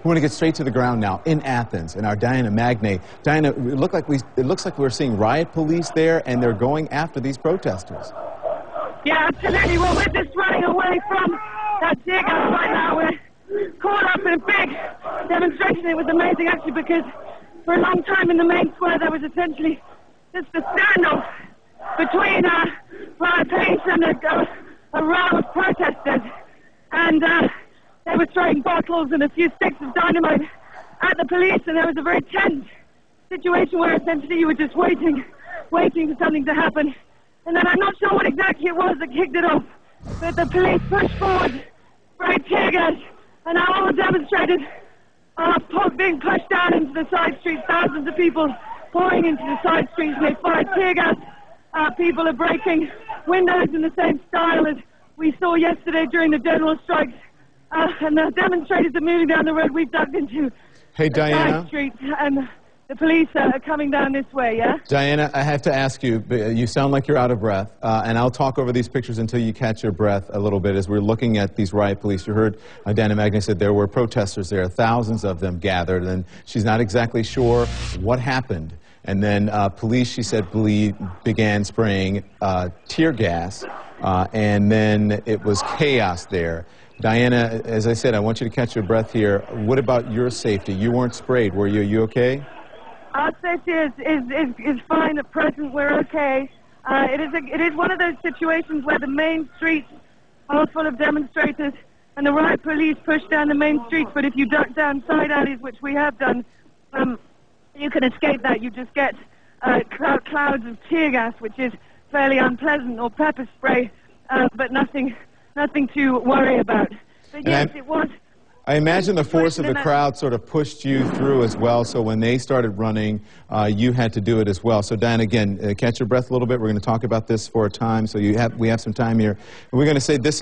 We want to get straight to the ground now in Athens, and our Diana Magne. Diana, it looks like we're seeing riot police there, and they're going after these protesters. Yeah, absolutely. Well, we're just running away from that tear gas right now. We're caught up in a big demonstration. It was amazing, actually, because for a long time in the main square, there was essentially just a standoff between riot police and a row of protesters. And they were throwing bottles and a few sticks of dynamite at the police, and there was a very tense situation where essentially you were just waiting for something to happen. And then I'm not sure what exactly it was that kicked it off, but the police pushed forward, sprayed tear gas, and now all the demonstrators are being pushed down into the side streets, thousands of people pouring into the side streets, and they fired tear gas. People are breaking windows in the same style as we saw yesterday during the general strikes, and the demonstrators are moving down the road we've ducked into. Hey, Diana. Side streets, and the police are coming down this way, yeah? Diana, I have to ask you, you sound like you're out of breath, and I'll talk over these pictures until you catch your breath a little bit as we're looking at these riot police. You heard Diana Magne said there were protesters there, thousands of them gathered, and she's not exactly sure what happened. And then police, she said, began spraying tear gas, and then it was chaos there. Diana, as I said, I want you to catch your breath here. What about your safety? You weren't sprayed, were you? Are you okay? Our safety is fine at present. We're okay. It is one of those situations where the main streets are full of demonstrators and the riot police push down the main streets, but if you duck down side alleys, which we have done, you can escape that. You just get clouds of tear gas, which is fairly unpleasant, or pepper spray, but nothing to worry about. But yes, it was. I imagine the force of the crowd sort of pushed you through as well, so when they started running, you had to do it as well. So, Diane, again, catch your breath a little bit. We're going to talk about this for a time, so we have some time here. And we're going to say this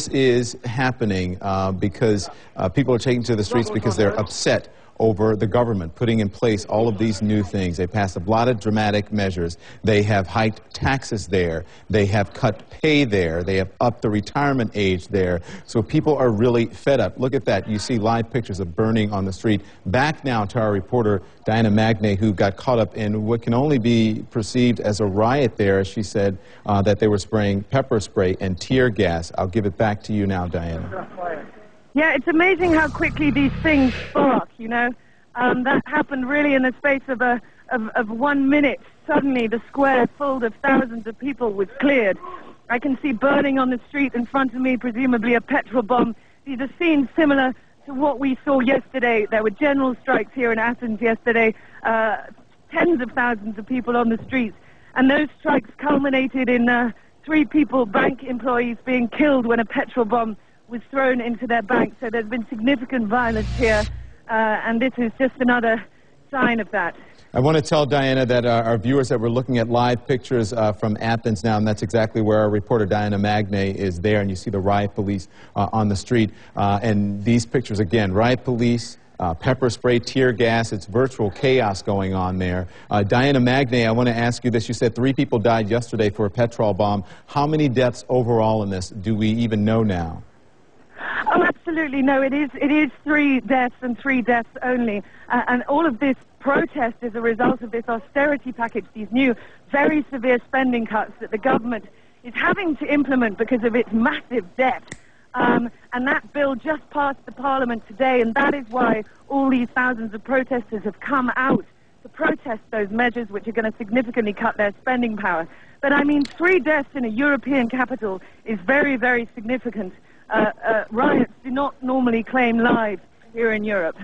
is happening because people are taking to the streets because they're upset over the government putting in place all of these new things. They passed a lot of dramatic measures. They have hiked taxes there. They have cut pay there. They have upped the retirement age there. So people are really fed up. Look at that. You see live pictures of burning on the street. Back now to our reporter, Diana Magne, who got caught up in what can only be perceived as a riot there. She said that they were spraying pepper spray and tear gas. I'll give it back to you now, Diana. Yeah, it's amazing how quickly these things spark, you know. That happened really in the space of 1 minute. Suddenly the square full of thousands of people was cleared. I can see burning on the street in front of me, presumably a petrol bomb. These are scenes similar to what we saw yesterday. There were general strikes here in Athens yesterday, tens of thousands of people on the streets. And those strikes culminated in 3 bank employees being killed when a petrol bomb was thrown into their bank. So there's been significant violence here, and this is just another sign of that. I want to tell Diana that our viewers that we're looking at live pictures from Athens now, and that's exactly where our reporter Diana Magne is there, and you see the riot police on the street. And these pictures, again, riot police, pepper spray, tear gas, it's virtual chaos going on there. Diana Magne, I want to ask you this. You said 3 people died yesterday for a petrol bomb. How many deaths overall in this do we even know now? Oh, absolutely. No, it is 3 deaths and 3 deaths only. And all of this protest is a result of this austerity package, these new very severe spending cuts that the government is having to implement because of its massive debt. And that bill just passed the Parliament today, and that is why all these thousands of protesters have come out to protest those measures which are going to significantly cut their spending power. But I mean, 3 deaths in a European capital is very, very significant. Riots do not normally claim lives here in Europe.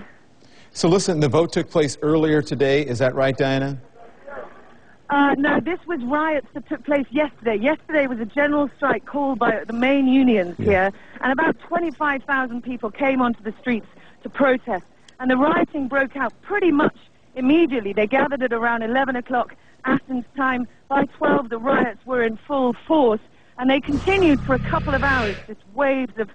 So listen, the vote took place earlier today. Is that right, Diana? No, this was riots that took place yesterday. Yesterday was a general strike called by the main unions here, and about 25,000 people came onto the streets to protest. And the rioting broke out pretty much immediately. They gathered at around 11 o'clock Athens time. By 12, the riots were in full force. And they continued for a couple of hours, just waves of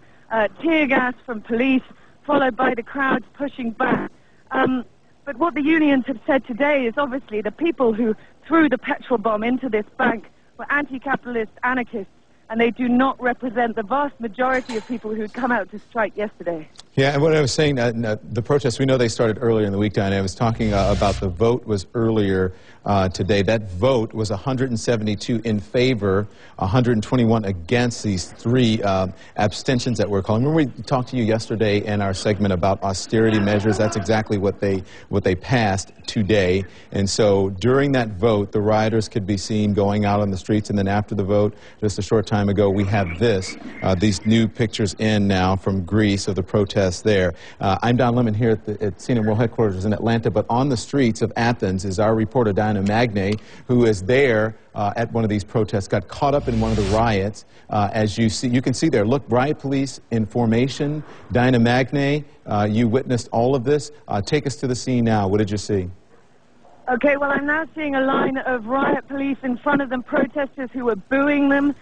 tear gas from police, followed by the crowds pushing back. But what the unions have said today is obviously the people who threw the petrol bomb into this bank were anti-capitalist anarchists, and they do not represent the vast majority of people who had come out to strike yesterday. Yeah, and what I was saying, the protests, we know they started earlier in the week, Diana. I was talking about the vote was earlier today. That vote was 172 in favor, 121 against these three abstentions that we're calling. Remember we talked to you yesterday in our segment about austerity measures? That's exactly what they passed today. And so during that vote, the rioters could be seen going out on the streets, and then after the vote, just a short time ago, we have these new pictures in now from Greece of the protests there. I'm Don Lemon here at CNN World Headquarters in Atlanta, but on the streets of Athens is our reporter Diana Magne, who is there at one of these protests, got caught up in one of the riots. As you can see there, look, riot police in formation. Diana Magne, you witnessed all of this. Take us to the scene now. What did you see? Okay, well, I'm now seeing a line of riot police in front of them, protesters who were booing them.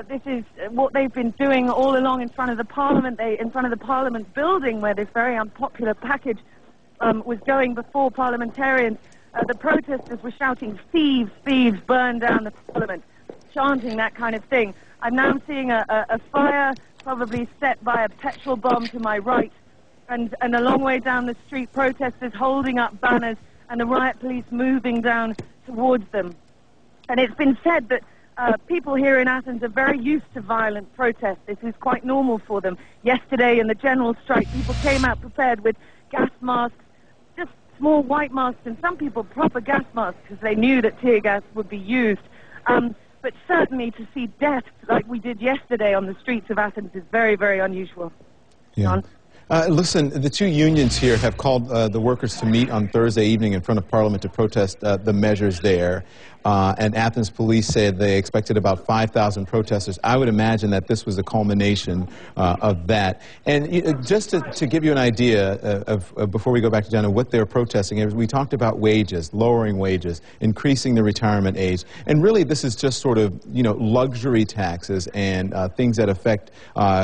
This is what they've been doing all along in front of the Parliament, in front of the Parliament building where this very unpopular package was going before parliamentarians. The protesters were shouting, "Thieves, thieves, burn down the Parliament," chanting that kind of thing. I'm now seeing a fire probably set by a petrol bomb to my right, and a long way down the street, protesters holding up banners and the riot police moving down towards them. And it's been said that people here in Athens are very used to violent protests. This is quite normal for them. Yesterday in the general strike, people came out prepared with gas masks, just small white masks, and some people proper gas masks because they knew that tear gas would be used. But certainly to see death like we did yesterday on the streets of Athens is very, very unusual. Yeah. John? Listen, the two unions here have called the workers to meet on Thursday evening in front of Parliament to protest the measures there. And Athens police said they expected about 5,000 protesters. I would imagine that this was a culmination of that. And just to give you an idea of before we go back to Jenna, what they're protesting, we talked about wages, lowering wages, increasing the retirement age. And really this is just sort of, luxury taxes and things that affect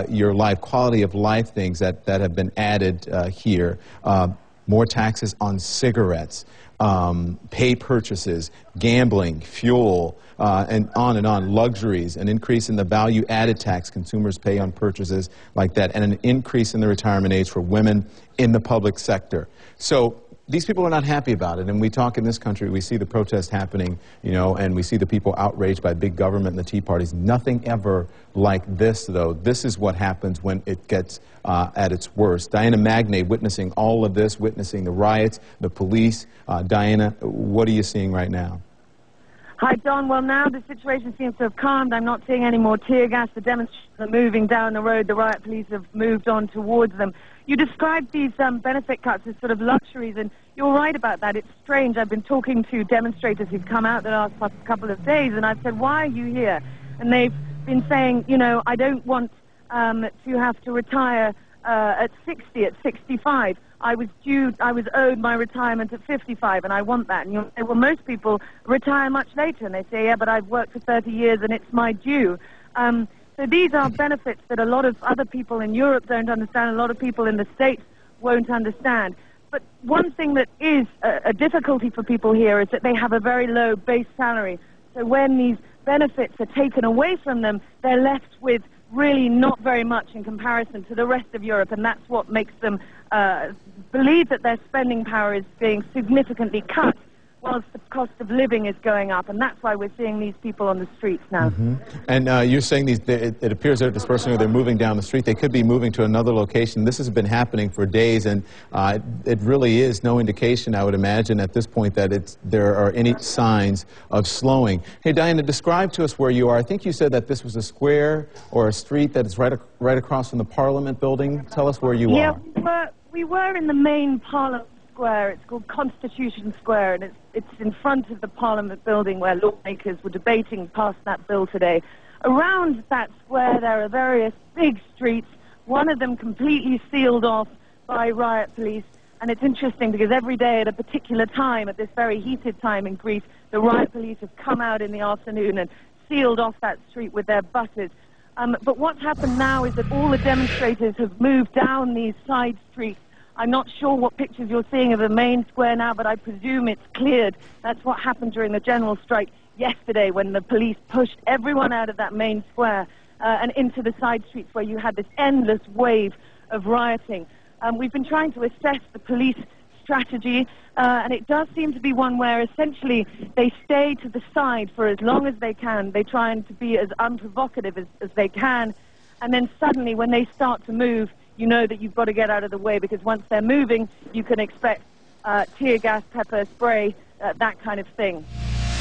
your life, quality of life things that have been added here. More taxes on cigarettes, pay purchases, gambling, fuel, and on, luxuries, an increase in the value-added tax consumers pay on purchases like that, and an increase in the retirement age for women in the public sector. So these people are not happy about it, and we talk in this country, we see the protests happening, and we see the people outraged by big government and the Tea Parties. Nothing ever like this, though. This is what happens when it gets at its worst. Diana Magne witnessing all of this, witnessing the riots, the police. Diana, what are you seeing right now? Hi, Don. Well, now the situation seems to have calmed. I'm not seeing any more tear gas. The demonstrators are moving down the road. The riot police have moved on towards them. You described these benefit cuts as sort of luxuries, and you're right about that. It's strange. I've been talking to demonstrators who've come out the last couple of days, and I've said, "Why are you here?" And they've been saying, "I don't want to have to retire at 60, at 65. I was owed my retirement at 55, and I want that." And you'll say, well, most people retire much later, and they say, "Yeah, but I've worked for 30 years, and it's my due." So these are benefits that a lot of other people in Europe don't understand, a lot of people in the States won't understand. But one thing that is a difficulty for people here is that they have a very low base salary. So when these benefits are taken away from them, they're left with really not very much in comparison to the rest of Europe, and that's what makes them believe that their spending power is being significantly cut whilst the cost of living is going up, and that's why we're seeing these people on the streets now. Mm-hmm. And you're saying it appears they're dispersing, or they're moving down the street. They could be moving to another location. This has been happening for days, and it really is no indication, I would imagine, at this point that there are any signs of slowing. Hey, Diana, describe to us where you are. I think you said that this was a square or a street that is right across from the Parliament building. Tell us where you are. Yeah, we were in the main Parliament Square. It's called Constitution Square, and it's in front of the Parliament building where lawmakers were debating past that bill today. Around that square there are various big streets, one of them completely sealed off by riot police. And it's interesting because every day at a particular time, at this very heated time in Greece, the riot police have come out in the afternoon and sealed off that street with their buses. But what's happened now is that all the demonstrators have moved down these side streets. I'm not sure what pictures you're seeing of the main square now, but I presume it's cleared. That's what happened during the general strike yesterday when the police pushed everyone out of that main square and into the side streets where you had this endless wave of rioting. we've been trying to assess the police strategy, and it does seem to be one where essentially they stay to the side for as long as they can. They try and to be as unprovocative as they can, and then suddenly when they start to move, you know that you've got to get out of the way, because once they're moving, you can expect tear gas, pepper spray, that kind of thing.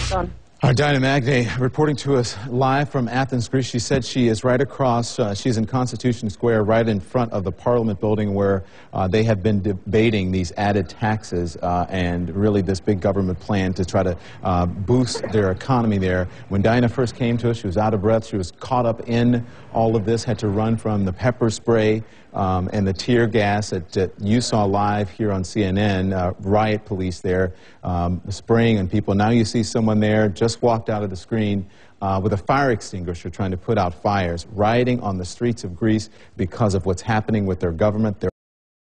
Don. Our Diana Magne reporting to us live from Athens, Greece. She said she is right across, she's in Constitution Square, right in front of the Parliament building where they have been debating these added taxes and really this big government plan to try to boost their economy there. When Diana first came to us, she was out of breath. She was caught up in all of this, had to run from the pepper spray and the tear gas that you saw live here on CNN, riot police there spraying on people. Now you see someone there, just walked out of the screen with a fire extinguisher trying to put out fires, rioting on the streets of Greece because of what's happening with their government.